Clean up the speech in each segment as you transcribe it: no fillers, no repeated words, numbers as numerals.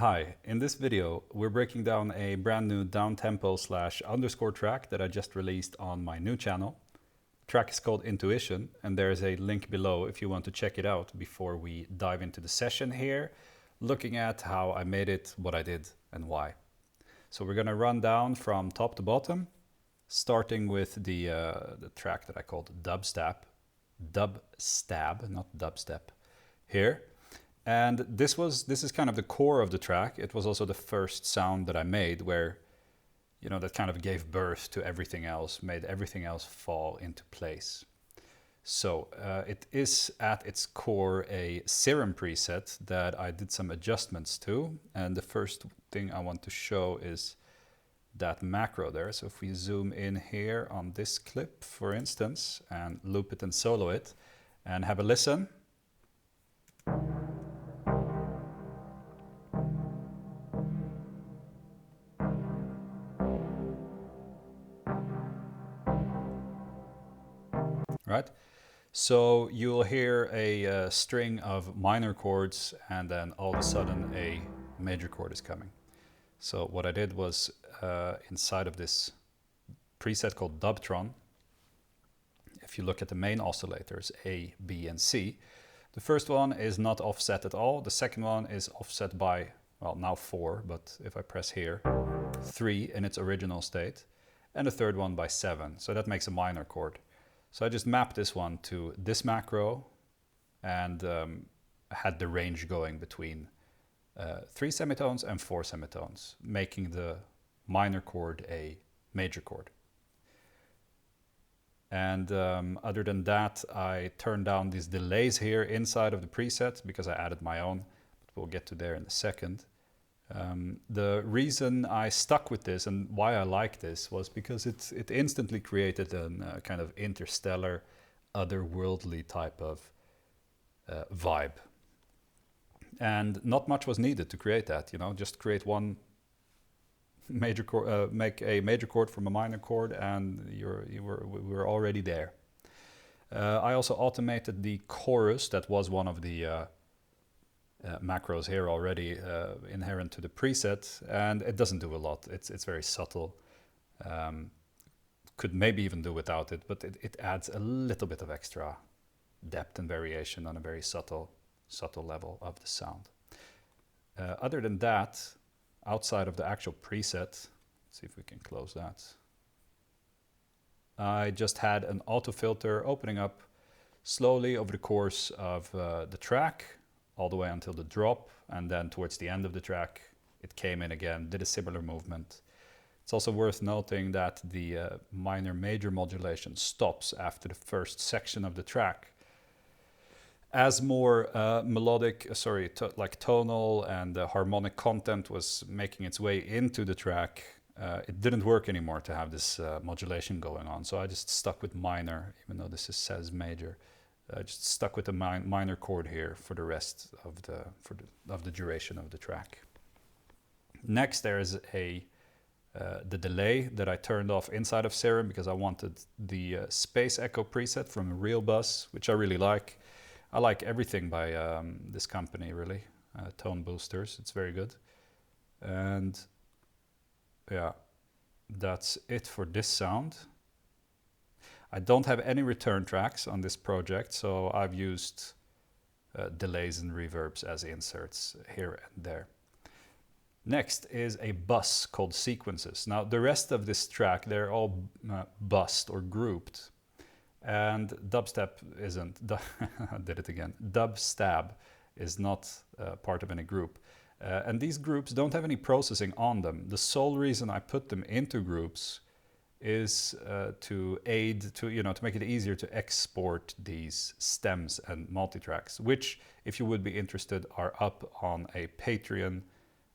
Hi, in this video we're breaking down a brand new downtempo /underscore track that I just released on my new channel. The track is called Intuition, and there's a link below if you want to check it out before we dive into the session here, looking at how I made it, what I did, and why. So we're going to run down from top to bottom, starting with the track that I called Dubstab, not dubstep, here. And this is kind of the core of the track. It was also the first sound that I made where, you know, that kind of gave birth to everything else, made everything else fall into place. So it is at its core a Serum preset that I did some adjustments to. And the first thing I want to show is that macro there. So if we zoom in here on this clip, for instance, and loop it and solo it and have a listen. Right? So you'll hear a string of minor chords and then all of a sudden a major chord is coming. So what I did was inside of this preset called Dubtron, if you look at the main oscillators A, B and C, the first one is not offset at all. The second one is offset by, well, now 4, but if I press here, 3 in its original state, and the third one by 7. So that makes a minor chord. So I just mapped this one to this macro and had the range going between 3 semitones and 4 semitones, making the minor chord a major chord. And other than that, I turned down these delays here inside of the preset because I added my own, but we'll get to there in a second. The reason I stuck with this and why I like this was because it instantly created a kind of interstellar, otherworldly type of vibe. And not much was needed to create that, you know, just create one major chord, make a major chord from a minor chord, and we were already there. I also automated the chorus. That was one of the macros here already inherent to the preset, and it doesn't do a lot. It's very subtle. Could maybe even do without it, but it adds a little bit of extra depth and variation on a very subtle level of the sound. Other than that, outside of the actual preset, let's see if we can close that. I just had an auto filter opening up slowly over the course of the track, all the way until the drop, and then towards the end of the track it came in again, did a similar movement. It's also worth noting that the minor major modulation stops after the first section of the track. As more melodic, like tonal and harmonic content was making its way into the track, it didn't work anymore to have this modulation going on. So I just stuck with minor, even though this says major. Just stuck with the minor chord here for the rest of the duration of the track. Next, there is the delay that I turned off inside of Serum because I wanted the space echo preset from Real Buzz, which I really like. I like everything by this company, really. ToneBoosters, it's very good. And yeah, that's it for this sound. I don't have any return tracks on this project, so I've used delays and reverbs as inserts here and there. Next is a bus called Sequences. Now, the rest of this track, they're all bussed or grouped. And dubstep isn't, I did it again, dubstab is not part of any group. And these groups don't have any processing on them. The sole reason I put them into groups is to make it easier to export these stems and multitracks, which, if you would be interested, are up on a Patreon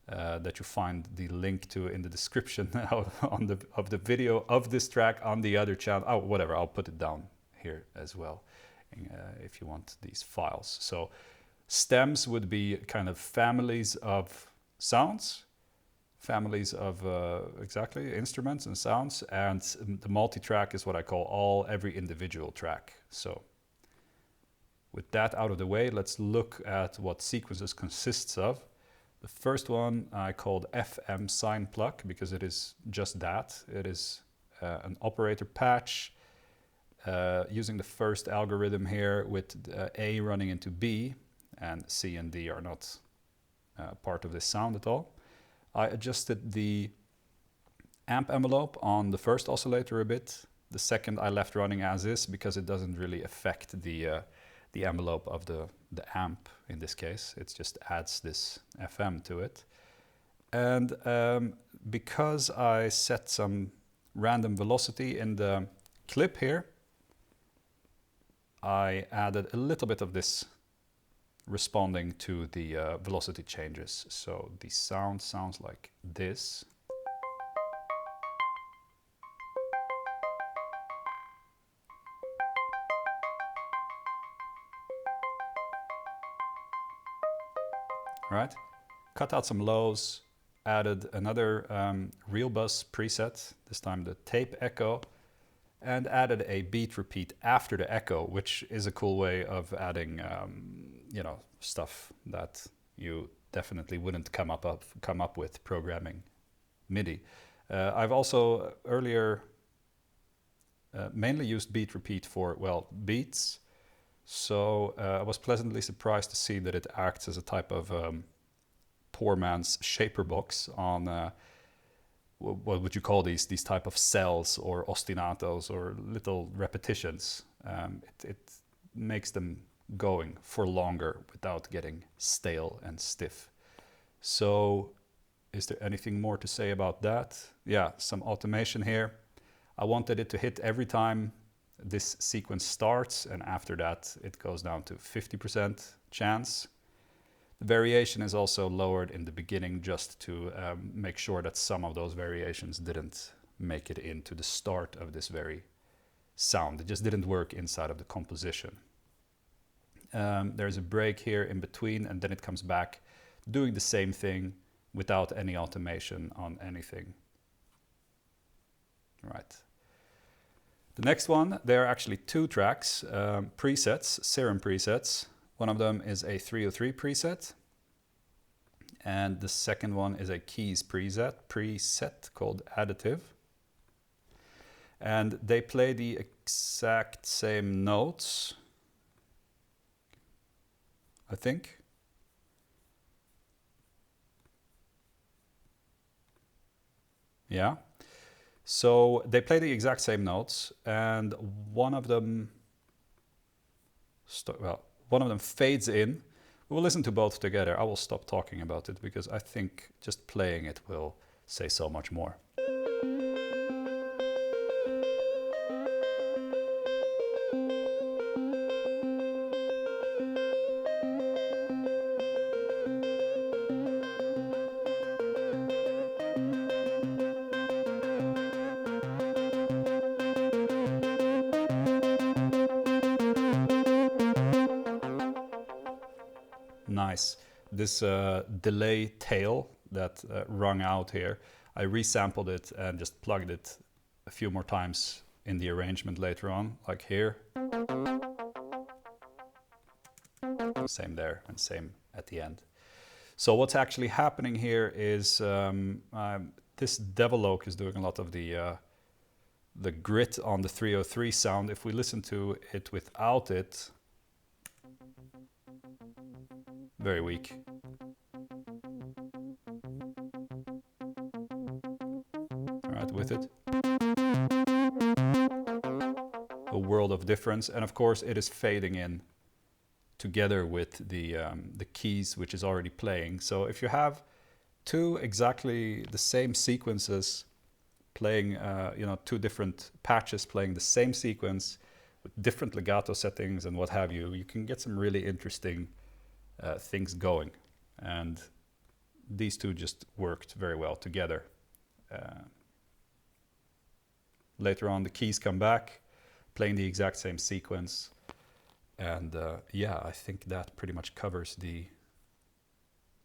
that you find the link to in the description of the video of this track on the other channel. Oh, whatever, I'll put it down here as well if you want these files. So stems would be kind of families of sounds, families of instruments and sounds, and the multi-track is what I call every individual track. So with that out of the way, let's look at what Sequences consists of. The first one I called FM Sine Pluck because it is just that. It is an operator patch using the first algorithm here with A running into B, and C and D are not part of this sound at all. I adjusted the amp envelope on the first oscillator a bit. The second I left running as is because it doesn't really affect the envelope of the amp in this case. It just adds this FM to it. And because I set some random velocity in the clip here, I added a little bit of this responding to the velocity changes. So the sound sounds like this. Right? Cut out some lows, added another real buzz preset, this time the tape echo, and added a beat repeat after the echo, which is a cool way of adding, you know, stuff that you definitely wouldn't come up with programming MIDI. I've also earlier mainly used beat repeat for, well, beats. So I was pleasantly surprised to see that it acts as a type of poor man's shaper box on what would you call these type of cells or ostinatos or little repetitions. It makes them going for longer without getting stale and stiff. So is there anything more to say about that? Yeah, some automation here. I wanted it to hit every time this sequence starts, and after that it goes down to 50% chance. The variation is also lowered in the beginning just to make sure that some of those variations didn't make it into the start of this very sound. It just didn't work inside of the composition. There's a break here in between, and then it comes back doing the same thing without any automation on anything. Right. The next one, there are actually two tracks, presets, Serum presets. One of them is a 303 preset, and the second one is a keys preset called Additive. And they play the exact same notes, I think. Yeah. So they play the exact same notes, and one of them fades in. We'll listen to both together. I will stop talking about it because I think just playing it will say so much more. Nice. This delay tail that rung out here, I resampled it and just plugged it a few more times in the arrangement later on, like here. Same there and same at the end. So what's actually happening here is this Develoke is doing a lot of the grit on the 303 sound. If we listen to it without it, very weak. All right, with it. A world of difference, and of course it is fading in together with the keys, which is already playing. So if you have two exactly the same sequences playing, you know, two different patches playing the same sequence with different legato settings and what have you, you can get some really interesting things going, and these two just worked very well together. Later on the keys come back playing the exact same sequence, and yeah, I think that pretty much covers the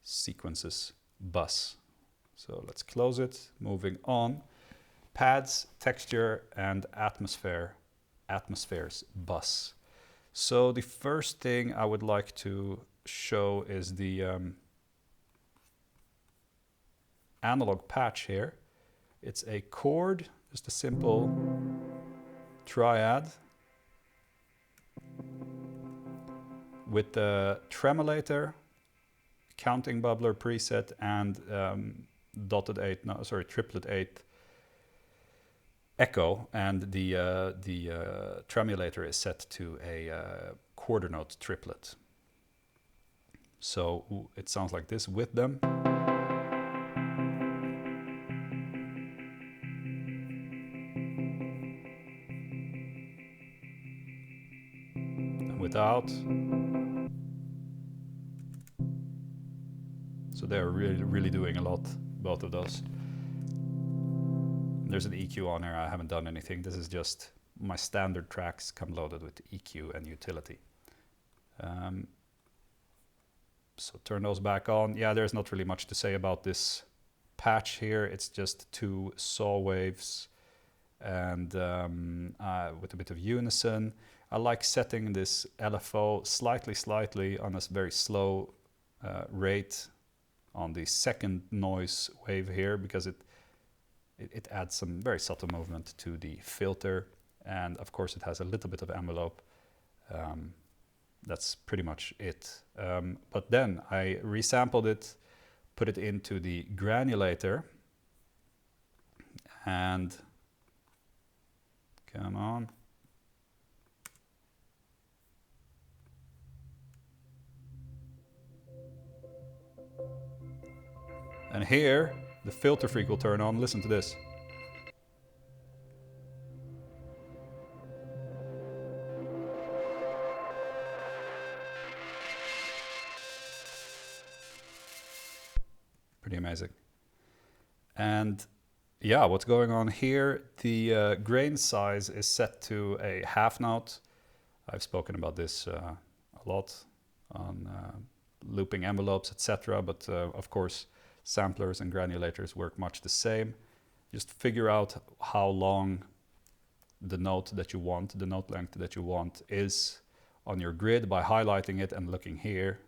sequences bus. So let's close it. Moving on, pads, texture, and atmospheres bus. So the first thing I would like to show is the analog patch here. It's a chord, just a simple triad with the tremolator, counting bubbler preset, and triplet 8 echo, and the tremulator is set to a quarter note triplet. So it sounds like this with them. And without. So they're really doing a lot, both of those. There's an EQ on here. I haven't done anything. This is just my standard tracks come loaded with EQ and utility. So turn those back on. Yeah, there's not really much to say about this patch here. It's just 2 saw waves and with a bit of unison. I like setting this LFO slightly on a very slow rate on the second noise wave here, because it adds some very subtle movement to the filter, and of course it has a little bit of envelope. That's pretty much it. But then I resampled it, put it into the granulator, and come on. And here, the filter freak will turn on. Listen to this. Pretty amazing. And yeah, what's going on here? The grain size is set to a half note. I've spoken about this a lot on looping envelopes, etc. But of course, samplers and granulators work much the same. Just figure out how long the note that you want, the note length that you want is on your grid by highlighting it and looking here.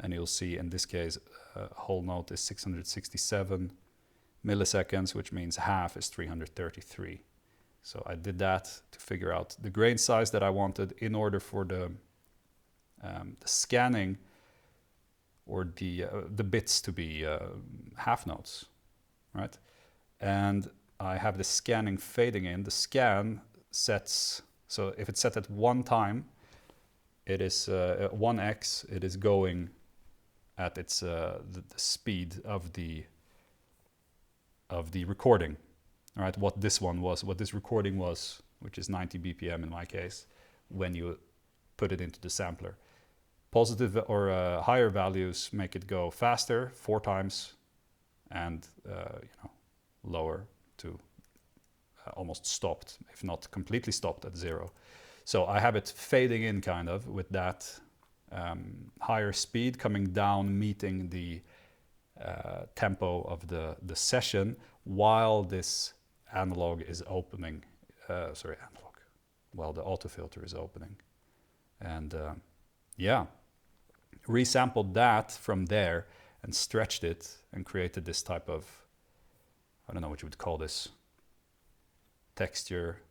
And you'll see in this case, whole note is 667 milliseconds, which means half is 333. So I did that to figure out the grain size that I wanted in order for the scanning or the bits to be half notes, right? And I have the scanning fading in. The scan sets, so if it's set at 1 time, it is 1x, it is going at its the speed of the recording, all right? What this recording was, which is 90 BPM in my case, when you put it into the sampler. Positive or higher values make it go faster, 4 times, and lower to almost stopped, if not completely stopped at 0. So I have it fading in kind of with that higher speed coming down, meeting the tempo of the session while this analog is opening, while the auto filter is opening. And yeah, resampled that from there and stretched it and created this type of, I don't know what you would call this, texture.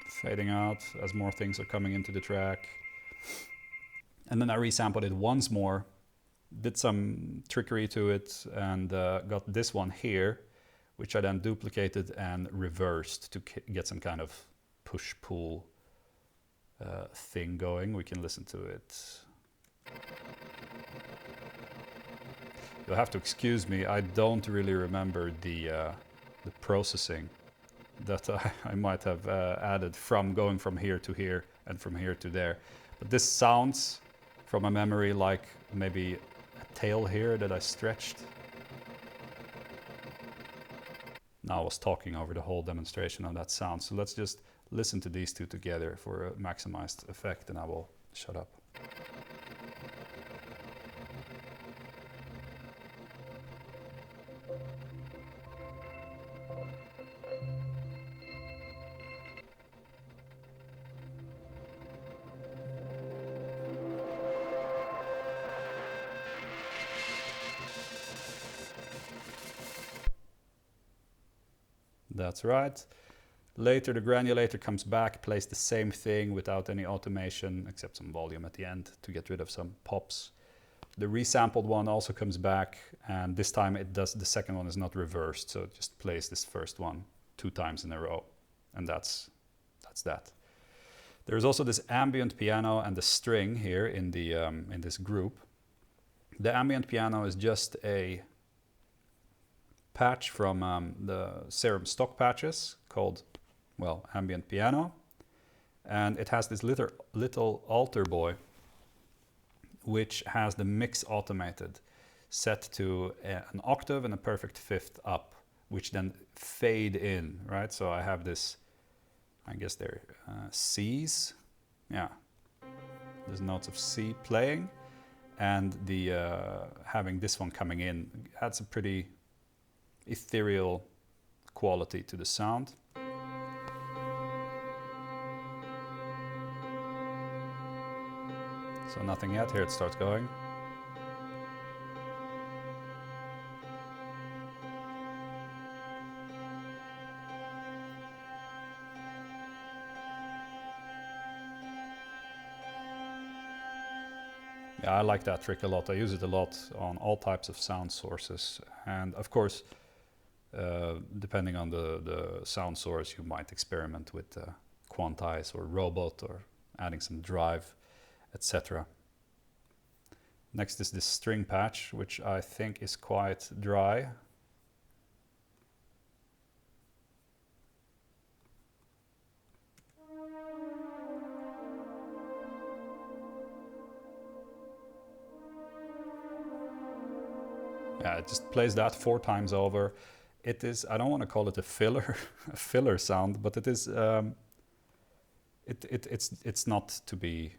Fading out as more things are coming into the track. And then I resampled it once more, did some trickery to it, and got this one here, which I then duplicated and reversed to get some kind of push-pull thing going. We can listen to it. You'll have to excuse me, I don't really remember the processing that I might have added from going from here to here and from here to there. But this sounds from a memory like maybe a tail here that I stretched. Now I was talking over the whole demonstration of that sound. So let's just listen to these two together for a maximized effect, and I will shut up. That's right. Later the granulator comes back, plays the same thing without any automation, except some volume at the end to get rid of some pops. The resampled one also comes back, and this time it does, the second one is not reversed, so it just plays this first one 2 times in a row, and that's that. There's also this ambient piano and the string here in the in this group. The ambient piano is just a patch from the Serum stock patches called, well, Ambient Piano, and it has this little altar boy which has the mix automated, set to an octave and a perfect fifth up, which then fade in, right? So I have this, I guess they're C's, yeah, there's notes of C playing, and the having this one coming in adds a pretty ethereal quality to the sound. So nothing yet, here it starts going. Yeah, I like that trick a lot. I use it a lot on all types of sound sources. And of course, depending on the sound source, you might experiment with quantize or robot or adding some drive, etc. Next is this string patch, which I think is quite dry. Yeah, it just plays that 4 times over. It is, I don't want to call it a filler, a filler sound, but it is, it's not to be,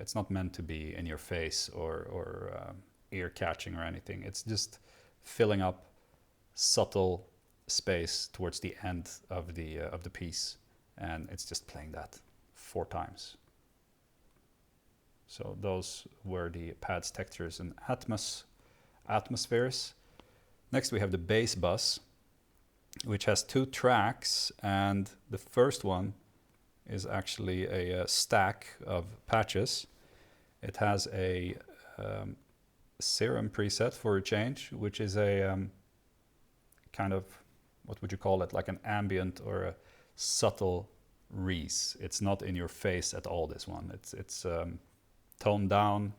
it's not meant to be in your face or ear catching or anything. It's just filling up subtle space towards the end of the piece, and it's just playing that 4 times. So those were the pads, textures, and atmospheres. Next we have the bass bus, which has 2 tracks, and the first one is actually a stack of patches. It has a Serum preset for a change, which is a kind of, what would you call it, like an ambient or a subtle reese. It's not in your face at all, this one. It's toned down,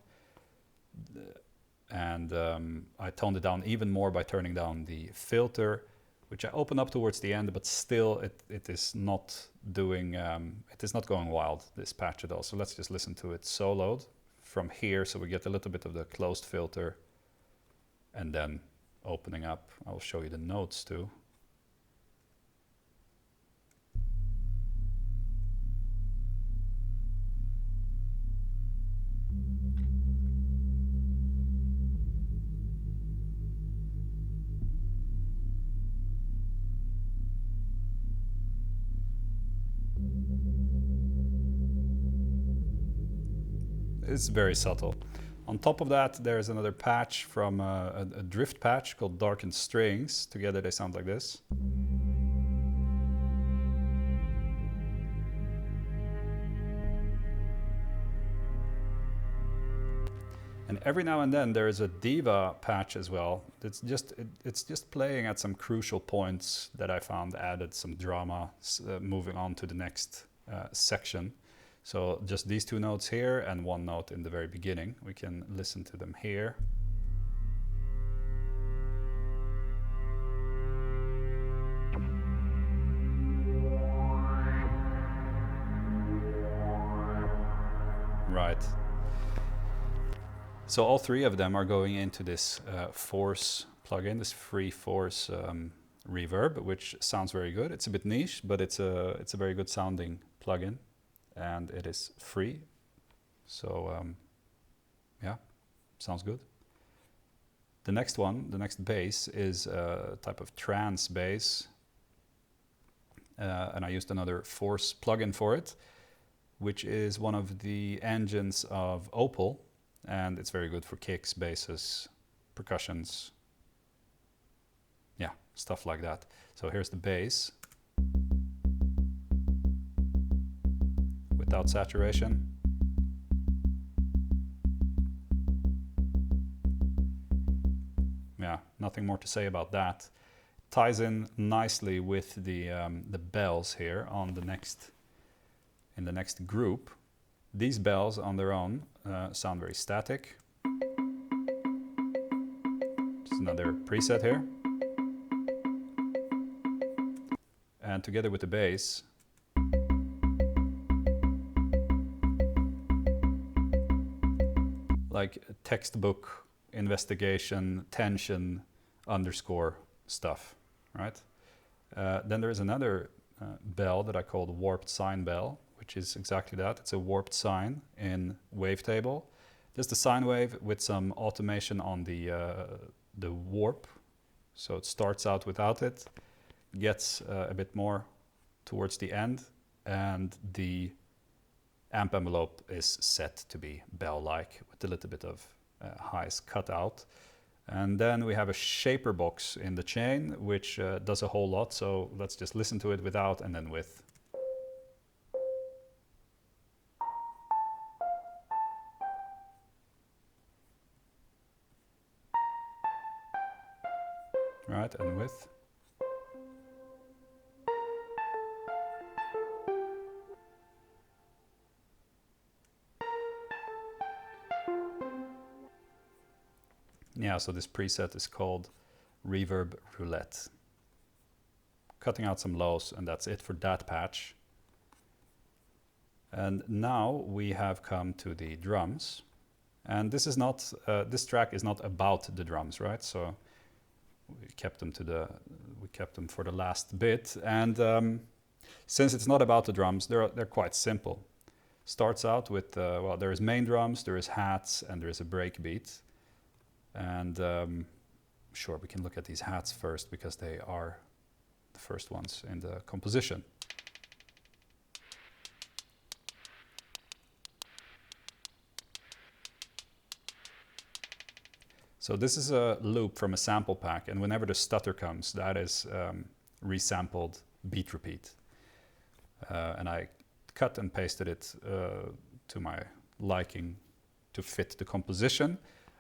and I toned it down even more by turning down the filter, which I open up towards the end, but still it is not doing, it is not going wild, this patch at all. So let's just listen to it soloed from here, so we get a little bit of the closed filter, and then opening up. I'll show you the notes too. It's very subtle. On top of that, there's another patch from a drift patch called Darkened Strings. Together they sound like this. And every now and then there is a diva patch as well. It's just playing at some crucial points that I found added some drama, moving on to the next section. So just these 2 notes here and 1 note in the very beginning. We can listen to them here. Right. So all 3 of them are going into this Force plugin, this free Force reverb, which sounds very good. It's a bit niche, but it's a very good sounding plugin. And it is free, so yeah, sounds good. The next one, the next bass, is a type of trance bass. And I used another Force plugin for it, which is one of the engines of Opal. And it's very good for kicks, basses, percussions. Yeah, stuff like that. So here's the bass. Without saturation. Yeah, nothing more to say about that. Ties in nicely with the bells here on the next, in the next group. These bells on their own sound very static. Just another preset here. And together with the bass, like textbook investigation, tension, underscore stuff, right? Then there is another bell that I call the warped sine bell, which is exactly that. It's a warped sine in wavetable. Just a sine wave with some automation on the warp. So it starts out without it, gets a bit more towards the end, and the amp envelope is set to be bell-like with a little bit of highs cut out. And then we have a shaper box in the chain, which does a whole lot. So let's just listen to it without and then with. Right, and with. Yeah, so this preset is called Reverb Roulette. Cutting out some lows, and that's it for that patch. And now we have come to the drums. And this is not, this track is not about the drums, right? So we kept them for the last bit. And since it's not about the drums, they're quite simple. Starts out with, well, there is main drums, there is hats, and there is a breakbeat. And sure, we can look at these hats first because they are the first ones in the composition. So this is a loop from a sample pack, and whenever the stutter comes, that is resampled beat repeat. And I cut and pasted it to my liking to fit the composition.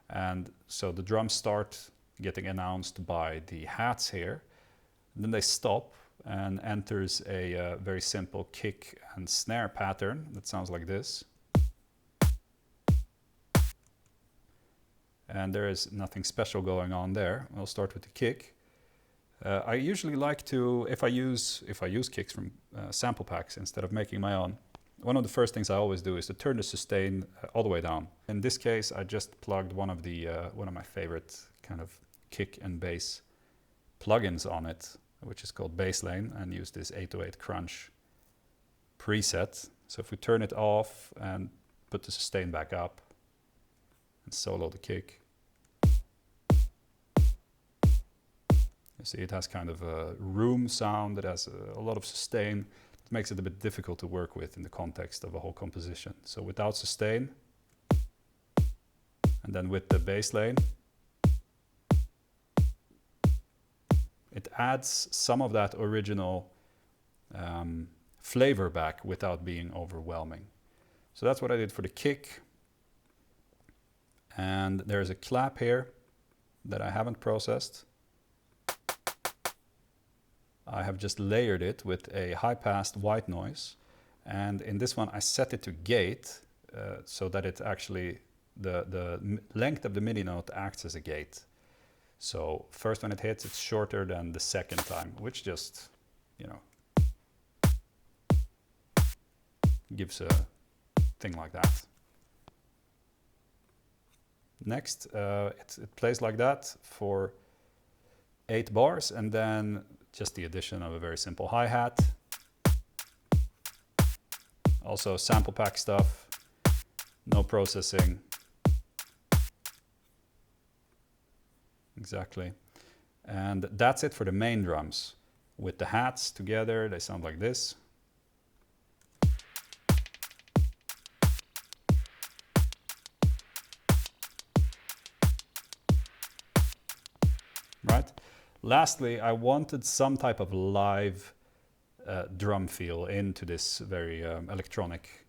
And so the drums start getting announced by the hats here. And then they stop and enters a very simple kick and snare pattern that sounds like this. And there is nothing special going on there. We'll start with the kick. I usually like to, if I use kicks from sample packs instead of making my own, one of the first things I always do is to turn the sustain all the way down. In this case, I just plugged one of my favorite kind of kick and bass plugins on it, which is called Basslane, and use this 808 Crunch preset. So if we turn it off and put the sustain back up and solo the kick, you see it has kind of a room sound, it has a lot of sustain. It makes it a bit difficult to work with in the context of a whole composition. So without sustain, and then with the bass lane, it adds some of that original flavor back without being overwhelming. So that's what I did for the kick. And there's a clap here that I haven't processed. I have just layered it with a high-passed white noise. And in this one, I set it to gate so that it actually, the length of the MIDI note acts as a gate. So first when it hits, it's shorter than the second time, which just, you know, gives a thing like that. Next, it plays like that for 8 bars, and then just the addition of a very simple hi-hat. Also sample pack stuff, no processing. exactly. And that's it for the main drums. With the hats together, they sound like this. Right? Lastly, I wanted some type of live drum feel into this very electronic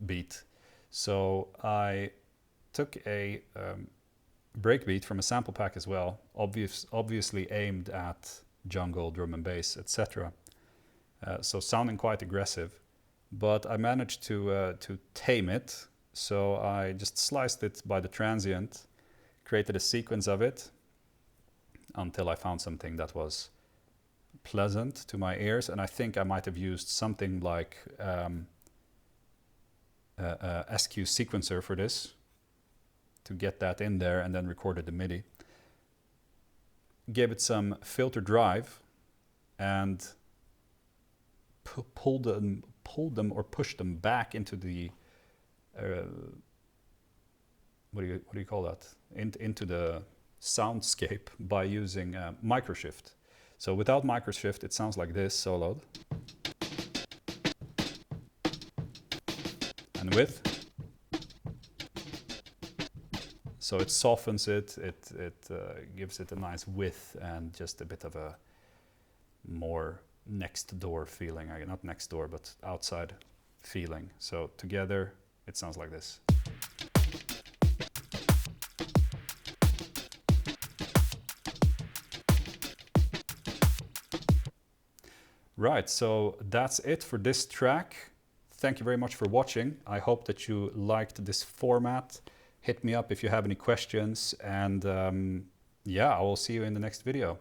beat. So I took a breakbeat from a sample pack as well, obviously aimed at jungle, drum and bass, etc. So sounding quite aggressive, but I managed to tame it. So I just sliced it by the transient, created a sequence of it until I found something that was pleasant to my ears, and I think I might have used something like SQ sequencer for this to get that in there, and then recorded the MIDI. Gave it some filter drive and pulled them or pushed them back into the what do you call that? Into the soundscape by using microshift. So without microshift, it sounds like this soloed. And with, so it softens it, it gives it a nice width and just a bit of a more next door feeling. Not next door, but outside feeling. So together, it sounds like this. Right, so that's it for this track. Thank you very much for watching. I hope that you liked this format. Hit me up if you have any questions, and yeah, I will see you in the next video.